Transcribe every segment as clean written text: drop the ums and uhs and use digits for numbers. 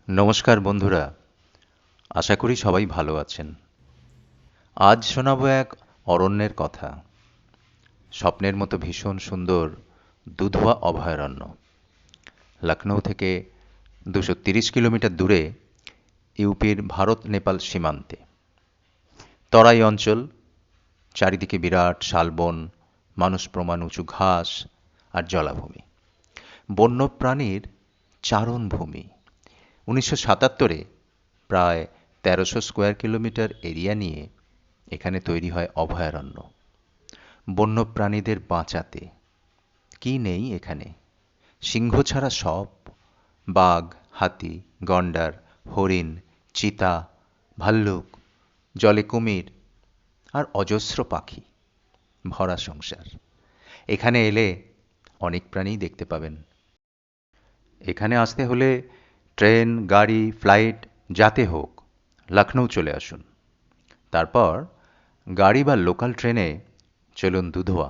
নমস্কার বন্ধুরা, আশা করি সবাই ভালো আছেন। আজ শোনাবো এক অরণ্যের কথা। স্বপ্নের মতো ভীষণ সুন্দর দুধওয়া অভয়ারণ্য। লখনৌ থেকে 230 কিলোমিটার দূরে, ইউপির ভারত নেপাল সীমান্তে। তরাই অঞ্চল, চারিদিকে বিরাট শালবন, মানুষ প্রমাণ উঁচু ঘাস আর জলাভূমি। বন্যপ্রাণীর চারণভূমি। 1977-এ প্রায় 1300 স্কোয়ার কিলোমিটার এরিয়া নিয়ে এখানে তৈরি হয় অভয়ারণ্য, বন্যপ্রাণীদের বাঁচাতে। কি নেই এখানে? সিংহ ছাড়া সব। বাঘ, হাতি, গন্ডার, হরিণ, চিতা, ভাল্লুক, জলে কুমির আর অজস্র পাখি। ভরা সংসার। এখানে এলে অনেক প্রাণী দেখতে পাবেন। এখানে আসতে হলে ট্রেন, গাড়ি, ফ্লাইট যাতে হোক লখনৌ চলে আসুন। তারপর গাড়ি বা লোকাল ট্রেনে চলুন দুধওয়া।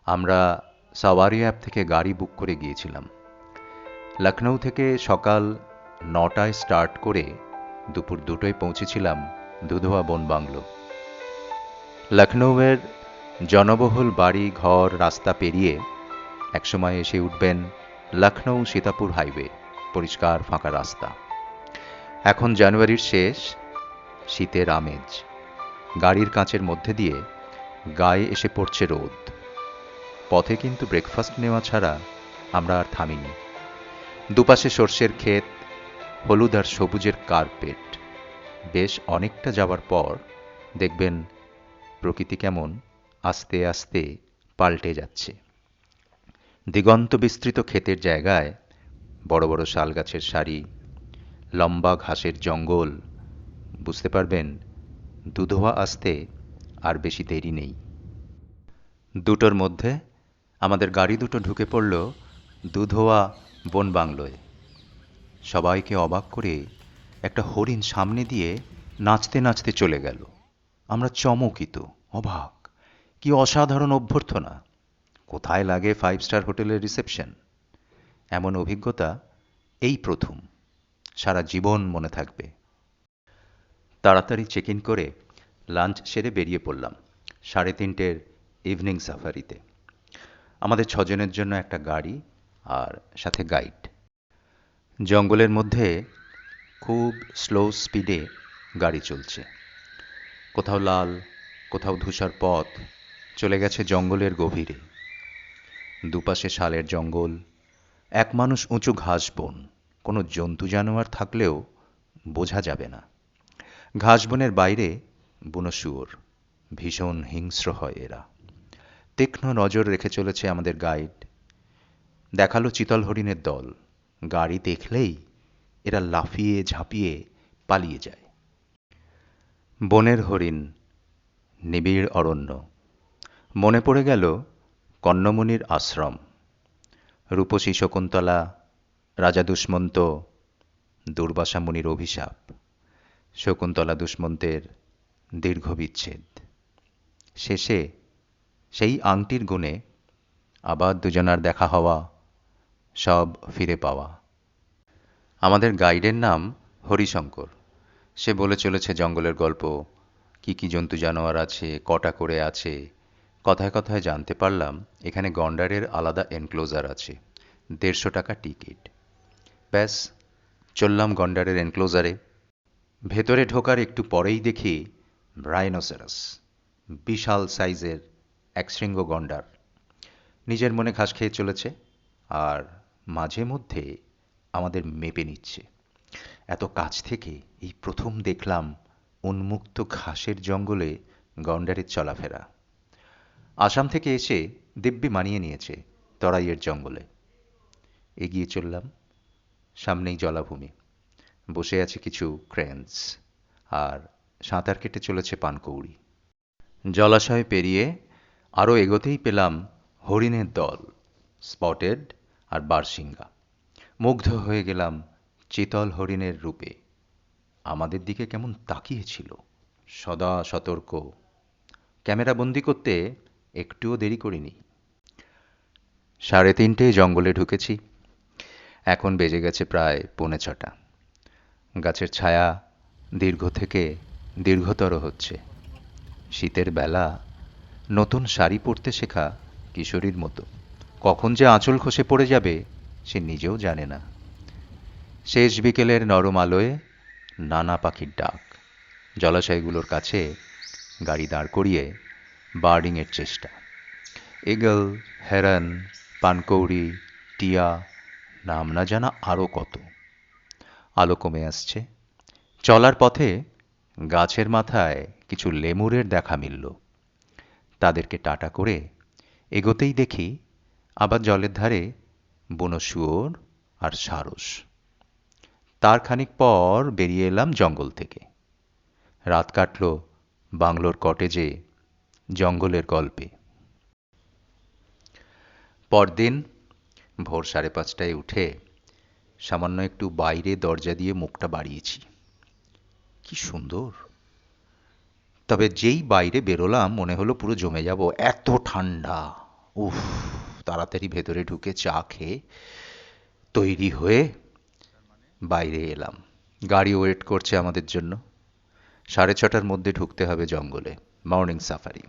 আমরা সাওয়ারি অ্যাপ থেকে গাড়ি বুক করে গিয়েছিলাম। লখনৌ থেকে সকাল 9টায় স্টার্ট করে দুপুর 2টোয় পৌঁছেছিলাম দুধওয়া বন বাংলো। লখনৌয়ের জনবহুল বাড়ি, ঘর, রাস্তা পেরিয়ে একসময় এসে উঠবেন লখনৌ সীতাপুর হাইওয়ে, পরিষ্কার ফাঁকা রাস্তা। এখন জানুয়ারির শেষ, শীতের আমেজ। গাড়ির কাঁচের মধ্যে দিয়ে গায়ে এসে পড়ছে রোদ। পথে কিন্তু ব্রেকফাস্ট নেওয়া ছাড়া আমরা আর থামিনি। দুপাশে সর্ষের ক্ষেত, হলুদ আর সবুজের কার্পেট। বেশ অনেকটা যাওয়ার পর দেখবেন প্রকৃতি কেমন আস্তে আস্তে পাল্টে যাচ্ছে। দিগন্ত বিস্তৃত ক্ষেতের জায়গায় বড় বড় শাল গাছের সারি, লম্বা ঘাসের জঙ্গল। বুঝতে পারবেন দুধওয়া আসতে আর বেশি দেরি নেই। 2টোর মধ্যে আমাদের গাড়ি দুটো ঢুকে পড়ল দুধওয়া বন বাংলোয়। সবাইকে অবাক করে একটা হরিণ সামনে দিয়ে নাচতে নাচতে চলে গেল। আমরা চমকিত, অবাক। কি অসাধারণ অভ্যর্থনা! কোথায় লাগে 5 স্টার হোটেলের রিসেপশন! এমন অভিজ্ঞতা এই প্রথম। সারা জীবন মনে থাকবে। তাড়াতাড়ি চেক ইন করে লাঞ্চ সেরে বেরিয়ে পড়লাম 3:30-টের ইভিনিং সাফারিতে। আমাদের 6জনের জন্য একটা গাড়ি আর সাথে গাইড। জঙ্গলের মধ্যে খুব স্লো স্পিডে গাড়ি চলছে। কোথাও লাল, কোথাও ধূসর পথ চলে গেছে জঙ্গলের গভীরে। দুপাশে শালের জঙ্গল, এক মানুষ উঁচু ঘাস বন। কোনো জন্তু জানোয়ার থাকলেও বোঝা যাবে না। ঘাসবনের বাইরে বুনো শুয়োর। ভীষণ হিংস্র হয় এরা। তীক্ষ্ণ নজর রেখে চলেছে আমাদের গাইড। দেখালো চিতল হরিণের দল। গাড়ি দেখলেই এরা লাফিয়ে ঝাঁপিয়ে পালিয়ে যায়। বনের হরিণ, নিবিড় অরণ্য। মনে পড়ে গেল কন্যমুনির আশ্রম। রূপসী শকুন্তলা, রাজা দুষ্মন্ত, দুর্বাসা মুনির অভিশাপ, শকুন্তলা দুষ্মন্তের দীর্ঘ বিচ্ছেদ। শেষে সেই আংটির গুণে আবার দুজনার দেখা হওয়া, সব ফিরে পাওয়া। আমাদের গাইডের নাম হরিশঙ্কর। সে বলে চলেছে জঙ্গলের গল্প, কি কি জন্তু জানোয়ার আছে, কটা করে আছে। কথায় কথায় জানতে পারলাম এখানে গন্ডারের আলাদা এনক্লোজার আছে, 150 টাকা টিকিট। ব্যাস, চললাম গন্ডারের এনক্লোজারে। ভেতরে ঢোকার একটু পরেই দেখি রাইনোসেরাস, বিশাল সাইজের একশৃঙ্গ গন্ডার। নিজের মনে ঘাস খেয়ে চলেছে আর মাঝে মধ্যে আমাদের মেপে নিচ্ছে। এত কাছ থেকে এই প্রথম দেখলাম উন্মুক্ত ঘাসের জঙ্গলে গন্ডারের চলাফেরা। আসাম থেকে এসে দিব্যি মানিয়ে নিয়েছে তরাইয়ের জঙ্গলে। এগিয়ে চললাম। সামনেই জলাভূমি। বসে আছে কিছু ক্রেনস আর সাঁতার কেটে চলেছে পানকৌড়ি। জলাশয় পেরিয়ে আরও এগোতেই পেলাম হরিণের দল, স্পটেড আর বারশিঙ্গা। মুগ্ধ হয়ে গেলাম চিতল হরিণের রূপে। আমাদের দিকে কেমন তাকিয়েছিল, সদা সতর্ক। ক্যামেরা বন্দি করতে একটুও দেরি করিনি। 3:30-টে জঙ্গলে ঢুকেছি। এখন বেজে গেছে প্রায় 6:45। গাছের ছায়া দীর্ঘ থেকে দীর্ঘতর হচ্ছে। শীতের বেলা নতুন শাড়ি পরতে শেখা কিশোরীর মতো কখন যে আঁচল খসে পড়ে যাবে সে নিজেও জানে না। শেষ বিকেলের নরম আলোয় নানা পাখির ডাক। জলাশয়গুলোর কাছে গাড়ি দাঁড় করিয়ে বার্ডিংয়ের চেষ্টা। ঈগল, হেরন, পানকৌড়ি, টিয়া, নাম না জানা আরও কত। আলো কমে আসছে। চলার পথে গাছের মাথায় কিছু লেমুরের দেখা মিলল। তাদেরকে টাটা করে এগোতেই দেখি আবার জলের ধারে বুনো শুয়োর আর সারস। তার খানিক পর বেরিয়ে এলাম জঙ্গল থেকে। রাত কাটল বাংলোর কটেজে জঙ্গলের গল্পে। পরদিন ভোর 5:30টায় উঠে সামান্য একটু বাইরে দরজা দিয়ে মুখটা বাড়িয়েছি। কি সুন্দর! তবে যেই বাইরে বেরোলাম মনে হলো পুরো জমে যাব, এত ঠান্ডা। উফ! তাড়াতাড়ি ভেতরে ঢুকে চা খেয়ে তৈরি হয়ে বাইরে এলাম। গাড়ি ওয়েট করছে আমাদের জন্য। 6:30টার মধ্যে ঢুকতে হবে জঙ্গলে, মর্নিং সাফারি।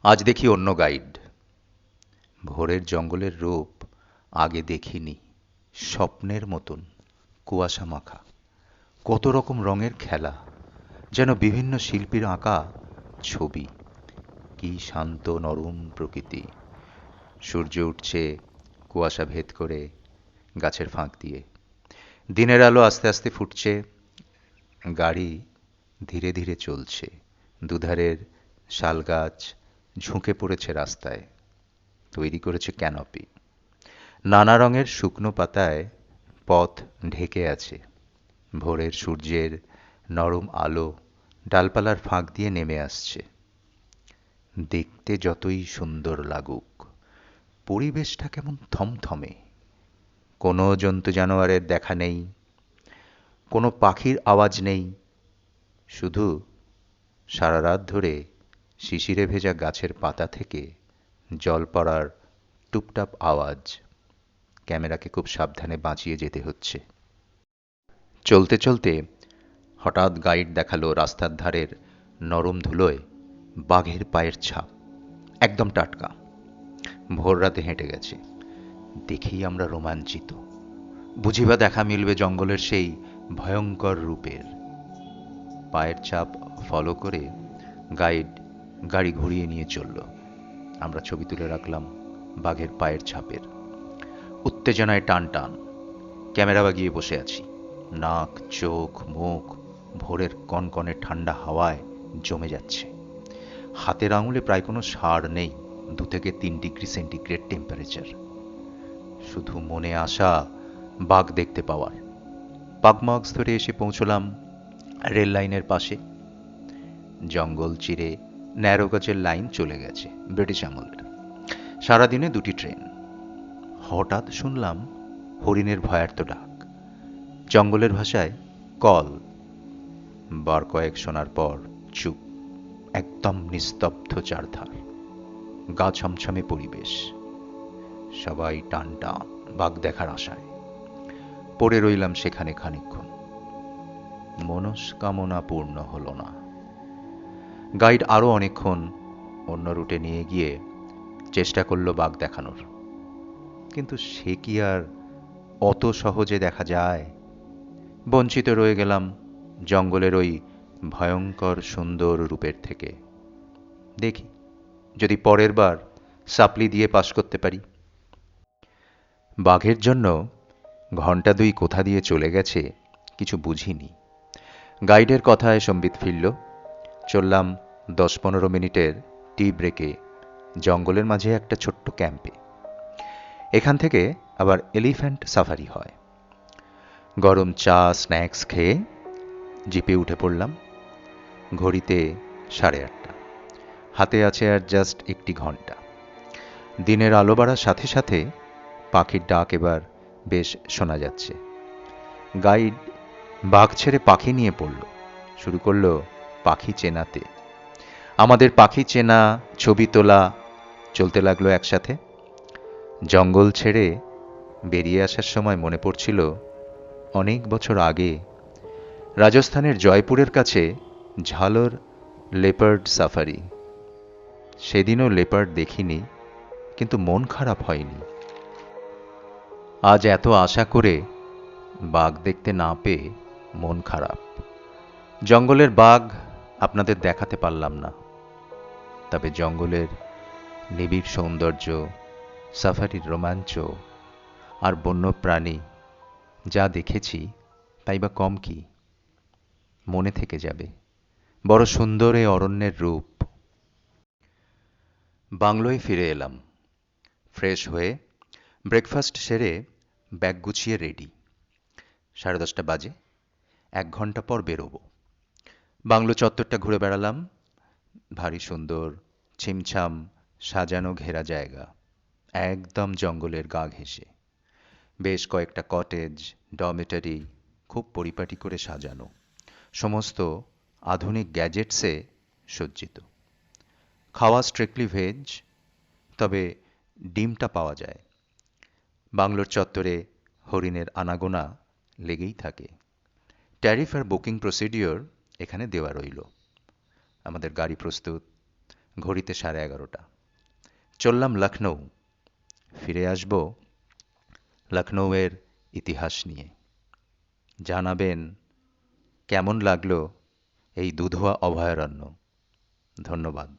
আজ দেখি অন্য গাইড। ভোরের জঙ্গলের রূপ আগে দেখিনি। স্বপ্নের মতন, কুয়াশা মাখা, কত রকম রঙের খেলা, যেন বিভিন্ন শিল্পীর আঁকা ছবি। কি শান্ত নরম প্রকৃতি। সূর্য উঠছে কুয়াশা ভেদ করে গাছের ফাঁক দিয়ে। দিনের আলো আস্তে আস্তে ফুটছে। গাড়ি ধীরে ধীরে চলছে। দুধারের শাল গাছ ঝুঁকে পড়েছে রাস্তায়, তৈরি করেছে ক্যানপি। নানা রঙের শুকনো পাতায় পথ ঢেকে আছে। ভোরের সূর্যের নরম আলো ডালপালার ফাঁক দিয়ে নেমে আসছে। দেখতে যতই সুন্দর লাগুক, পরিবেশটা কেমন থমথমে। কোনো জন্তু জানোয়ারের দেখা নেই, কোনো পাখির আওয়াজ নেই। শুধু সারা রাত ধরে শিশিরে ভেজা গাছের পাতা থেকে জল পড়ার টুপটাপ আওয়াজ। ক্যামেরাকে খুব সাবধানে বাঁচিয়ে যেতে হচ্ছে। চলতে চলতে হঠাৎ গাইড দেখালো রাস্তার ধারের নরম ধুলোয় বাঘের পায়ের ছাপ, একদম টাটকা। ভোর রাতে হেঁটে গেছে। দেখেই আমরা রোমাঞ্চিত। বুঝিবা দেখা মিলবে জঙ্গলের সেই ভয়ঙ্কর রূপের। পায়ের ছাপ ফলো করে গাইড গাড়ি ঘুরিয়ে নিয়ে চলল। আমরা ছবি তুলে রাখলাম বাঘের পায়ের ছাপের। উত্তেজনায় টান টান। ক্যামেরা বাগিয়ে বসে আছি। নাক, চোখ, মুখ ভোরের কনকনে ঠান্ডা হাওয়ায় জমে যাচ্ছে। হাতের আঙুলে প্রায় কোনো সাড় নেই। 2 থেকে 3 ডিগ্রি সেন্টিগ্রেড টেম্পারেচার। শুধু মনে আশা বাঘ দেখতে পাওয়ার। পাগমাক্স ধরে এসে পৌঁছলাম রেল লাইনের পাশে। জঙ্গল চিরে ন্যারো গজের লাইন চলে গেছে, ব্রিটিশ আমলের। সারাদিনে 2টি ট্রেন। হঠাৎ শুনলাম হরিণের ভয়ার্ত ডাক। জঙ্গলের ভাষায় কল। বার কয়েক শোনার পর চুপ, একদম নিস্তব্ধ চারধার। গা ছমছমে পরিবেশ। সবাই টান টান বাঘ দেখার আশায়। পড়ে রইলাম সেখানে খানিকক্ষণ। মনস্কামনা পূর্ণ হলো না। গাইড আরো অনেকক্ষণ অন্য রুটে নিয়ে গিয়ে চেষ্টা করলো বাঘ দেখানোর, কিন্তু সে কি আর অত সহজে দেখা যায়? বঞ্চিত রয়ে গেলাম জঙ্গলের ওই ভয়ঙ্কর সুন্দর রূপের থেকে। দেখি যদি পরের বার সাপ্লি দিয়ে পাশ করতে পারি। বাঘের জন্য ঘন্টা 2 কোথা দিয়ে চলে গেছে কিছু বুঝিনি। গাইডের কথায় সম্বিত ফিরল। চললাম 10-15 মিনিটের টি ব্রেকে জঙ্গলের মাঝে একটা ছোট্ট ক্যাম্পে। এখান থেকে আবার এলিফ্যান্ট সাফারি হয়। গরম চা স্ন্যাক্স খেয়ে জিপে উঠে পড়লাম। ঘড়িতে 8:30। হাতে আছে আর জাস্ট 1 ঘন্টা। দিনের আলো বাড়ার সাথে সাথে পাখির ডাক এবার বেশ শোনা যাচ্ছে। গাইড বাঘ ছেড়ে পাখি নিয়ে পড়ল। শুরু করলো পাখি চেনাতে। আমাদের পাখি চেনা, ছবি তোলা চলতে লাগলো একসাথে। জঙ্গল ছেড়ে বেরিয়ে আসার সময় মনে পড়ছিল অনেক বছর আগে রাজস্থানের জয়পুরের কাছে ঝালর লেপার্ড সাফারি। সেদিনও লেপার্ড দেখিনি, কিন্তু মন খারাপ হয়নি। আজ এত আশা করে বাঘ দেখতে না পেয়ে মন খারাপ। জঙ্গলের বাঘ আপনাদের দেখাতে পারলাম না, তবে জঙ্গলের নিবিড় সৌন্দর্য, সাফারির রোমাঞ্চ আর বন্যপ্রাণী যা দেখেছি তাই বা কম কি, মনে থেকে যাবে। বড় সুন্দর এ অরণ্যের রূপ। বাংলোয় ফিরে এলাম ফ্রেশ হয়ে, ব্রেকফাস্ট সেরে ব্যাগ গুছিয়ে রেডি। 10:30 বাজে, 1 ঘন্টা পর বেরোবো। বাংলো চত্বরটা ঘুরে বেড়ালাম। ভারী সুন্দর, ছিমছাম, সাজানো ঘেরা জায়গা, একদম জঙ্গলের গা ঘেঁষে। বেশ কয়েকটা কটেজ, ডরমিটরি খুব পরিপাটি করে সাজানো, সমস্ত আধুনিক গ্যাজেটসে সজ্জিত। খাওয়া স্ট্রিক্টলি ভেজ, তবে ডিমটা পাওয়া যায়। বাংলোর চত্বরে হরিণের আনাগোনা লেগেই থাকে। ট্যারিফ আর বুকিং প্রসিডিওর এখানে দেওয়া রইল। আমাদের গাড়ি প্রস্তুত। ঘড়িতে 11:30। চললাম লখনৌ। ফিরে আসব লখনৌয়ের ইতিহাস নিয়ে। জানাবেন কেমন লাগলো এই দুধোয়া অভয়ারণ্য। ধন্যবাদ।